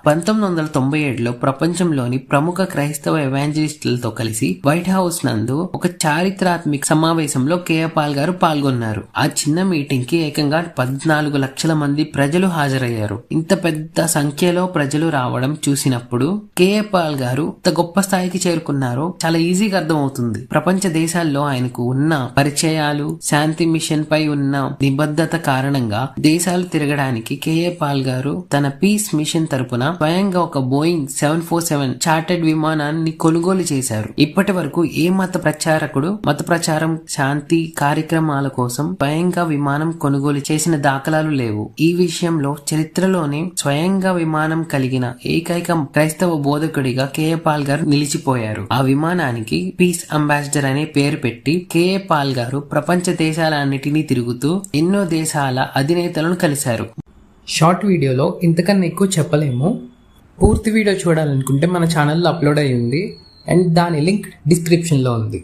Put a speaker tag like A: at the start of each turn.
A: 1997లో ప్రపంచంలోని ప్రముఖ క్రైస్తవ ఎవాంజలిస్టులతో కలిసి వైట్ హౌస్ నందు ఒక చారిత్రాత్మక సమావేశంలో కేఏ పాల్ గారు పాల్గొన్నారు. ఆ చిన్న మీటింగ్ కి ఏకంగా 14 లక్షల మంది ప్రజలు హాజరయ్యారు. ఇంత పెద్ద సంఖ్యలో ప్రజలు రావడం చూసినప్పుడు కేఏ పాల్ గారు ఇంత గొప్ప స్థాయికి చేరుకున్నారో చాలా ఈజీగా అర్థమవుతుంది. ప్రపంచ దేశాల్లో ఆయనకు ఉన్న పరిచయాలు, శాంతి మిషన్ పై ఉన్న నిబద్ధత కారణంగా దేశాలు తిరగడానికి కేఏ పాల్ గారు తన పీస్ మిషన్ తరపున స్వయంగా ఒక బోయింగ్ 747 చార్టెడ్ విమానాన్ని కొనుగోలు చేశారు. ఇప్పటి వరకు ఏ మత ప్రచారకుడు మత ప్రచారం, శాంతి కార్యక్రమాల కోసం స్వయంగా విమానం కొనుగోలు చేసిన దాఖలాలు లేవు. ఈ విషయంలో చరిత్రలోనే స్వయంగా విమానం కలిగిన ఏకైక క్రైస్తవ బోధకుడిగా కేఏ పాల్ గారు నిలిచిపోయారు. ఆ విమానానికి పీస్ అంబాసిడర్ అనే పేరు పెట్టి కేఏ పాల్ గారు ప్రపంచ దేశాలన్నిటినీ తిరుగుతూ ఎన్నో దేశాల అధినేతలను కలిశారు.
B: షార్ట్ వీడియోలో ఇంతకన్నా ఎక్కువ చెప్పలేము. పూర్తి వీడియో చూడాలనుకుంటే మన ఛానల్లో అప్లోడ్ అయ్యి ఉంది అండ్ దాని లింక్ డిస్క్రిప్షన్లో ఉంది.